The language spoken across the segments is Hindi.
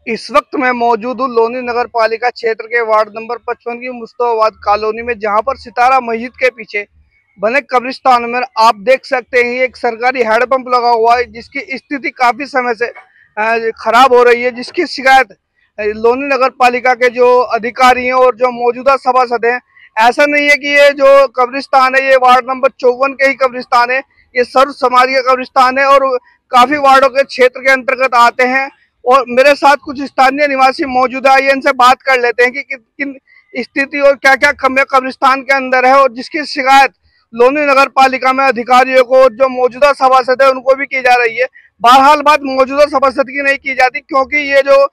इस वक्त मैं मौजूद हूँ लोनी नगर पालिका क्षेत्र के वार्ड नंबर 55 की मुस्तफाबाद कॉलोनी में, जहां पर सितारा मस्जिद के पीछे बने कब्रिस्तान में आप देख सकते हैं एक सरकारी हैंडपंप लगा हुआ है, जिसकी स्थिति काफी समय से खराब हो रही है, जिसकी शिकायत लोनी नगर पालिका के जो अधिकारी हैं और जो मौजूदा सभासद हैं। ऐसा नहीं है कि ये जो कब्रिस्तान है ये वार्ड नंबर 54 के ही कब्रिस्तान है, ये सर्व समाज का कब्रिस्तान है और काफी वार्डों के क्षेत्र के अंतर्गत आते हैं। और मेरे साथ कुछ स्थानीय निवासी मौजूद है, आइए इनसे बात कर लेते हैं कि किन स्थिति और क्या क्या कमियां कब्रिस्तान के अंदर है और जिसकी शिकायत लोनी नगर पालिका में अधिकारियों को जो मौजूदा सभासद है उनको भी की जा रही है। बहरहाल बात मौजूदा सभासद की नहीं की जाती, क्योंकि ये जो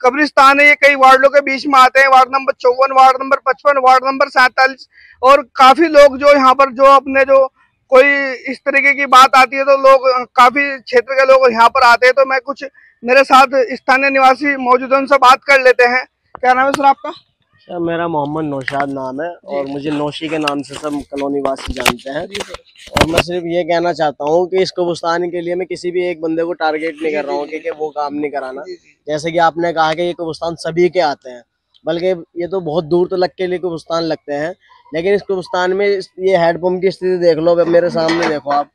कब्रिस्तान है ये कई वार्डों के बीच में आते हैं, ward number 54, ward number 55, ward number 47। और काफी लोग जो यहाँ पर जो अपने जो कोई इस तरीके की बात आती है तो लोग काफी क्षेत्र के लोग यहाँ पर आते हैं। तो मैं कुछ मेरे साथ स्थानीय निवासी मौजूद है, उनसे बात कर लेते हैं। क्या नाम है सर आपका? सर मेरा मोहम्मद नौशाद नाम है और मुझे नौशी के नाम से सब कॉलोनी वासी जानते हैं। और मैं सिर्फ ये कहना चाहता हूँ कि इस कब्रिस्तान के लिए मैं किसी भी एक बंदे को टारगेट नहीं कर रहा हूँ कि वो काम नहीं कराना। जैसे कि आपने कहा कि ये कब्रिस्तान सभी के आते हैं, बल्कि ये तो बहुत दूर तक के लिए कब्रिस्तान लगते हैं, लेकिन इस कब्रिस्तान में ये हैंडपंप की स्थिति देख लो, मेरे सामने देखो आप।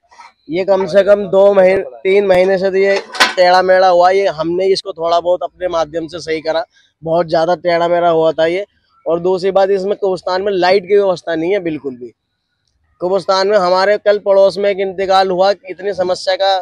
ये कम से कम 3 महीने से तो ये टेढ़ा मेढ़ा हुआ। ये हमने इसको थोड़ा बहुत अपने माध्यम से सही करा, बहुत ज्यादा टेढ़ा मेढ़ा हुआ था ये। और दूसरी बात, इसमें कब्रिस्तान में लाइट की व्यवस्था नहीं है बिल्कुल भी। कब्रिस्तान में हमारे कल पड़ोस में एक इंतकाल हुआ, इतनी समस्या का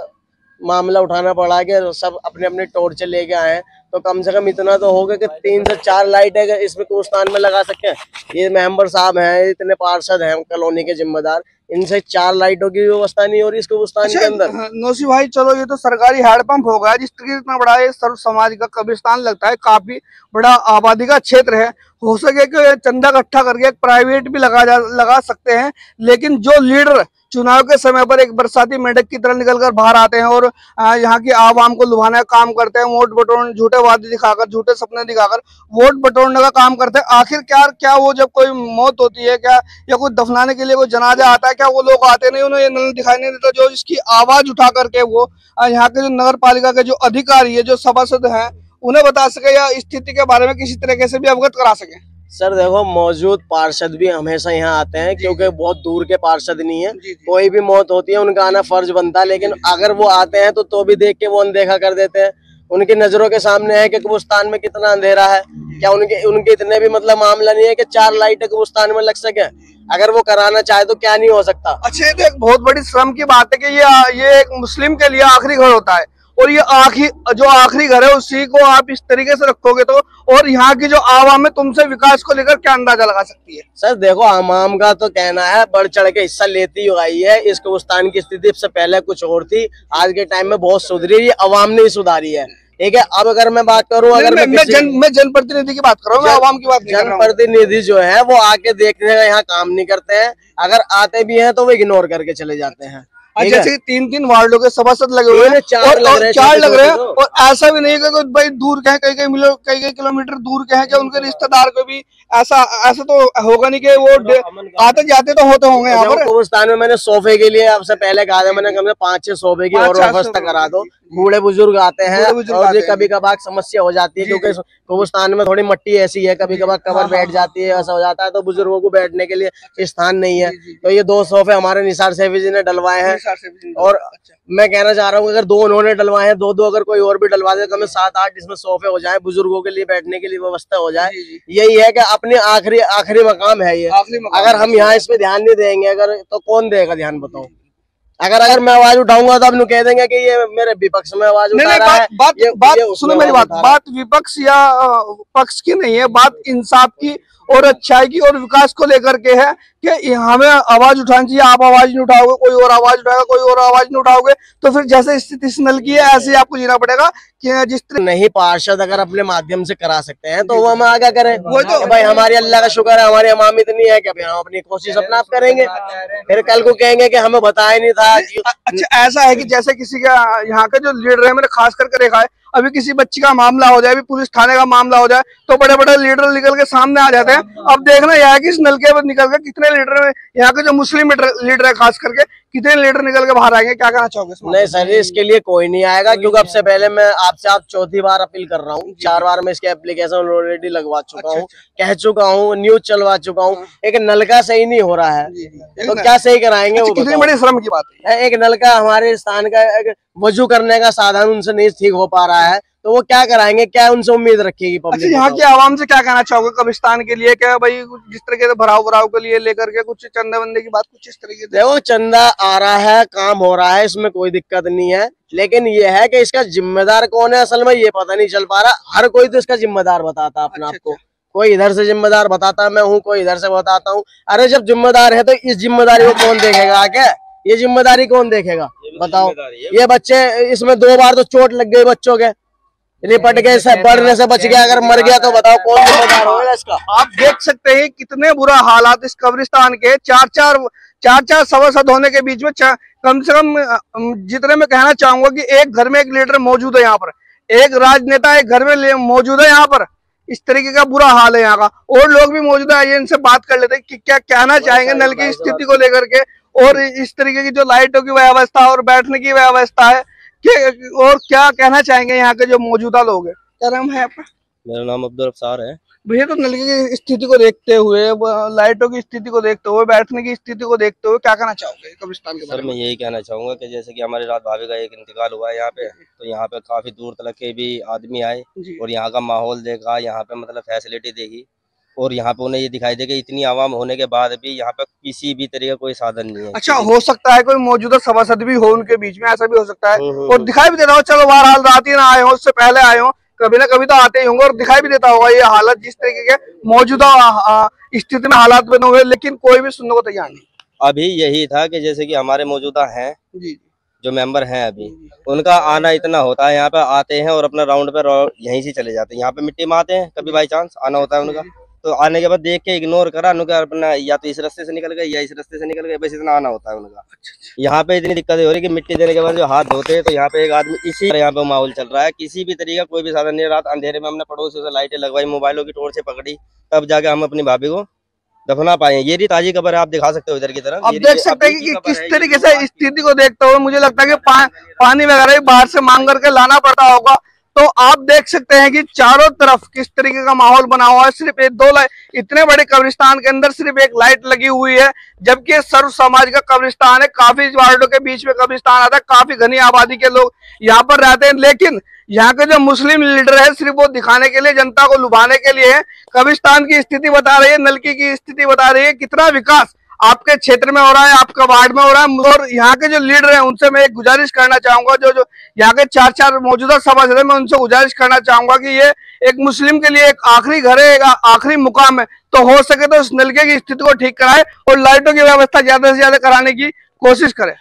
मामला उठाना पड़ा कि सब अपने अपने टॉर्च लेके आए हैं। तो कम से कम इतना तो होगा कि 3 से 4 लाइट है इसमें कब्रिस्तान में लगा सकते हैं। ये मेंबर साहब हैं, इतने पार्षद हैं कॉलोनी के जिम्मेदार, इनसे 4 लाइटों की व्यवस्था नहीं हो रही इस कब्रिस्तान के अंदर। नौशी भाई, चलो ये तो सरकारी हैंडपंप हो गया, जिस तरीके इतना बड़ा ये सर्व समाज का कब्रिस्तान लगता है, काफी बड़ा आबादी का क्षेत्र है। हो सके कि चंदा इकट्ठा करके एक प्राइवेट भी लगा सकते हैं, लेकिन जो लीडर चुनाव के समय पर एक बरसाती मेंढक की तरह निकलकर बाहर आते हैं और यहाँ की आवाम को लुभाने का काम करते हैं, वोट बटोरने, झूठे वादे दिखाकर, झूठे सपने दिखाकर वोट बटोरने का काम करते हैं। आखिर क्या वो जब कोई मौत होती है क्या या कोई दफनाने के लिए कोई जनाजा आता है, क्या वो लोग आते नहीं, उन्हें नल दिखाई नहीं देता जो इसकी आवाज उठा करके वो यहाँ के जो नगर पालिका के जो अधिकारी है, जो सभासद हैं, उन्हें बता सके या स्थिति के बारे में किसी तरीके से भी अवगत करा सके? सर देखो, मौजूद पार्षद भी हमेशा यहाँ आते हैं, क्योंकि बहुत दूर के पार्षद नहीं है। कोई भी मौत होती है उनका आना फर्ज बनता है, लेकिन अगर वो आते हैं तो भी देख के वो अनदेखा कर देते हैं। उनकी नजरों के सामने है कि कब्रिस्तान में कितना अंधेरा है। क्या उनके इतने भी मतलब मामला नहीं है कि 4 लाइटें कब्रिस्तान में लग सके? अगर वो कराना चाहे तो क्या नहीं हो सकता। अच्छा, ये तो एक बहुत बड़ी श्रम की बात है कि ये एक मुस्लिम के लिए आखिरी घर होता है, और ये आखिरी घर है उसी को आप इस तरीके से रखोगे तो, और यहाँ की जो आवाम है तुमसे विकास को लेकर क्या अंदाजा लगा सकती है? सर देखो, आवाम का तो कहना है बढ़ चढ़ के हिस्सा लेती ही आई है। इस कब्रिस्तान की स्थिति से पहले कुछ और थी, आज के टाइम में बहुत सुधरी है, आवाम ने ही सुधारी है। ठीक है, अब अगर मैं बात करूं, अगर मैं जनप्रतिनिधि की बात कर रहा हूँ, आवाम की बात नहीं कर रहा हूं। जनप्रतिनिधि जो है वो आके देखने का यहाँ काम नहीं करते हैं, अगर आते भी हैं तो वो इग्नोर करके चले जाते हैं। जैसे 3 वार्डों के सभासद लगे हुए हैं, 4 लग रहे हैं, और ऐसा भी नहीं है कि भाई दूर के हैं, कई किलोमीटर दूर के हैं, क्या उनके रिश्तेदार को भी ऐसा तो होगा नहीं कि वो आते जाते तो होते होंगे यहाँ पर। कब्रिस्तान में मैंने सोफे के लिए आपसे पहले कहा था, मैंने कम से 5-6 सोफे की और व्यवस्था करा दो। बूढ़े बुजुर्ग आते हैं और ये कभी कभार समस्या हो जाती है, क्योंकि कब्रिस्तान में थोड़ी मट्टी ऐसी है, कभी कभार कबर बैठ जाती है, ऐसा हो जाता है, तो बुजुर्गों को बैठने के लिए स्थान नहीं है। तो ये 2 सोफे हमारे निसार सैफी जी ने डलवाए हैं। और मैं कहना चाह रहा हूँ, अगर 2 उन्होंने डलवाए हैं, 2 अगर कोई और भी डलवा दे, कम से 7-8 इसमें सोफे हो जाए, बुजुर्गों के लिए बैठने के लिए व्यवस्था हो जाए। यही है कि अपने आखिरी मकाम है ये। अगर हम यहाँ इस पे ध्यान नहीं देंगे अगर, तो कौन देगा ध्यान, बताओ? अगर मैं आवाज उठाऊंगा तो अब कह देंगे कि ये मेरे विपक्ष में आवाज उठा रहा है। बात सुनो मेरी बात विपक्ष या पक्ष की नहीं है, बात इंसाफ की और अच्छाई की और विकास को लेकर के है कि हमें आवाज उठानी चाहिए। आप आवाज नहीं उठाओगे, कोई और आवाज उठाएगा, कोई और आवाज नहीं उठाओगे, तो फिर जैसे स्थिति इस नल की है ऐसे ही आपको जीना पड़ेगा। कि जिस तरह नहीं पार्षद अगर अपने माध्यम से करा सकते हैं तो वो हम आगे करें। वो तो भाई हमारी अल्लाह का शुक्र है, हमारी अमाम इतनी है कि हम अपनी कोशिश अपना आप करेंगे, फिर कल को कहेंगे कि हमें बताया नहीं था। अच्छा, ऐसा है कि जैसे किसी का यहाँ का जो लीडर है, मैंने खास करके देखा है, अभी किसी बच्ची का मामला हो जाए, अभी पुलिस थाने का मामला हो जाए, तो बड़े बड़े लीडर निकल के सामने आ जाते हैं। अब देखना यह है कि इस नलके पर निकल के कितने लीडर, यहाँ के जो मुस्लिम लीडर है खास करके, कितने लीटर निकल के बाहर आएंगे, क्या कहना चाहोगे इसमें? नहीं सर, इसके लिए कोई नहीं आएगा, क्योंकि अब से पहले मैं आपसे आप चौथी बार अपील कर रहा हूँ। 4 बार मैं इसके एप्लीकेशन ऑलरेडी लगवा चुका हूँ, कह चुका हूँ, न्यूज चलवा चुका हूँ। एक नलका सही नहीं हो रहा है तो क्या सही कराएंगे? वो कितनी बड़ी श्रम की बात है। एक नलका हमारे स्थान का वजू करने का साधन उनसे नहीं ठीक हो पा रहा है, तो वो क्या कराएंगे? क्या उनसे उम्मीद रखेगी पब्लिक? अच्छा, यहाँ की आवाम से क्या कहना चाहोगे कब्रिस्तान के लिए? क्या भाई जिस तरीके से भराव के लिए लेकर के कुछ चंदा वंदे की बात कुछ इस तरीके से? देखो, चंदा आ रहा है, काम हो रहा है, इसमें कोई दिक्कत नहीं है, लेकिन ये है कि इसका जिम्मेदार कौन है असल में ये पता नहीं चल पा रहा। हर कोई तो इसका जिम्मेदार बताता अपने आप को, कोई इधर से जिम्मेदार बताता मैं हूँ, कोई इधर से बताता हूँ। अरे जब जिम्मेदार है तो इस जिम्मेदारी को कौन देखेगा? आगे ये जिम्मेदारी कौन देखेगा बताओ? ये बच्चे, इसमें 2 बार तो चोट लग गई बच्चों के, लिपट गए, सब बढ़ने से बच गया, अगर मर गया तो बताओ कौन जिम्मेदार होगा इसका? आप देख सकते हैं कितने बुरा हालात इस कब्रिस्तान के। चार सभासद होने के बीच में कम से कम जितने मैं कहना चाहूंगा कि एक घर में 1 लीडर मौजूद है। यहाँ पर एक राजनेता एक घर में मौजूद है। यहाँ पर इस तरीके का बुरा हाल है यहाँ का। और लोग भी मौजूद है, इनसे बात कर लेते हैं कि क्या कहना चाहेंगे नल की स्थिति को लेकर के, और इस तरीके की जो लाइटों की व्यवस्था और बैठने की व्यवस्था है, और क्या कहना चाहेंगे यहाँ के जो मौजूदा लोग हैं। क्या नाम है आपका? मेरा नाम अब्दुल अफसार है। भैया, तो नलके की स्थिति को देखते हुए, लाइटों की स्थिति को देखते हुए, बैठने की स्थिति को देखते हुए क्या कहना चाहोगे कब्रिस्तान के बारे में? सर, मैं यही कहना चाहूंगा कि जैसे कि हमारी रात भाभी का एक इंतकाल हुआ है यहाँ पे, तो यहाँ पे काफी दूर तक के भी आदमी आए और यहाँ का माहौल देखा, यहाँ पे मतलब फैसिलिटी देखी, और यहाँ पे उन्हें ये दिखाई दे कि इतनी आवाम होने के बाद भी यहाँ पे किसी भी तरह का कोई साधन नहीं है। अच्छा, हो सकता है कोई मौजूदा सभासद भी हो उनके बीच में, ऐसा भी हो सकता है। और दिखाई भी देता हो, चलो बहरहाल रात ही ना आए हो, उससे पहले आए हो, कभी ना कभी तो आते ही होंगे, और दिखाई भी देता होगा ये हालत, जिस तरीके के मौजूदा स्थिति में हालात बने हुए, लेकिन कोई भी सुनने को तैयार नहीं। अभी यही था कि जैसे कि हमारे मौजूदा हैं जो मेंबर हैं अभी, उनका आना इतना होता है, यहाँ पे आते हैं और अपना राउंड पे यहीं से चले जाते हैं। यहाँ पे मिट्टी में आते हैं, कभी बाई चांस आना होता है उनका, तो आने के बाद देख के इग्नोर करा उनका, अपना या तो इस रास्ते से निकल गए या इस रास्ते से निकल गए, बस इतना आना होता है उनका। यहाँ पे इतनी दिक्कत हो रही कि मिट्टी देने के बाद जो हाथ धोते हैं, तो यहाँ पे एक आदमी इसी यहाँ पे माहौल चल रहा है, किसी भी तरीका कोई भी साधन नहीं। रात अंधेरे में हमने पड़ोसियों से लाइटें लगवाई, मोबाइलों की टॉर्च से पकड़ी, तब जाके हम अपनी भाभी को दफना पाए। ये रही ताजी खबर है, आप दिखा सकते हो इधर की तरफ। आप देख सकते हैं कि किस तरीके से स्थिति को देखते हुए मुझे लगता है कि पानी वगैरह बाहर से मांग करके लाना पड़ता होगा। तो आप देख सकते हैं कि चारों तरफ किस तरीके का माहौल बना हुआ है। सिर्फ 2 लाइट, इतने बड़े कब्रिस्तान के अंदर सिर्फ 1 लाइट लगी हुई है, जबकि सर्व समाज का कब्रिस्तान है। काफी वार्डों के बीच में कब्रिस्तान आता है, काफी घनी आबादी के लोग यहाँ पर रहते हैं, लेकिन यहाँ के जो मुस्लिम लीडर है सिर्फ वो दिखाने के लिए, जनता को लुभाने के लिए है। कब्रिस्तान की स्थिति बता रही है, नलकी की स्थिति बता रही है, कितना विकास आपके क्षेत्र में हो रहा है, आपका वार्ड में हो रहा है। और यहाँ के जो लीडर हैं उनसे मैं एक गुजारिश करना चाहूंगा, जो यहाँ के 4 मौजूदा सभासद हैं, मैं उनसे गुजारिश करना चाहूंगा कि ये एक मुस्लिम के लिए एक आखिरी घर है, एक आखिरी मुकाम है, तो हो सके तो इस नलके की स्थिति को ठीक कराए और लाइटों की व्यवस्था ज्यादा से ज्यादा कराने की कोशिश करें।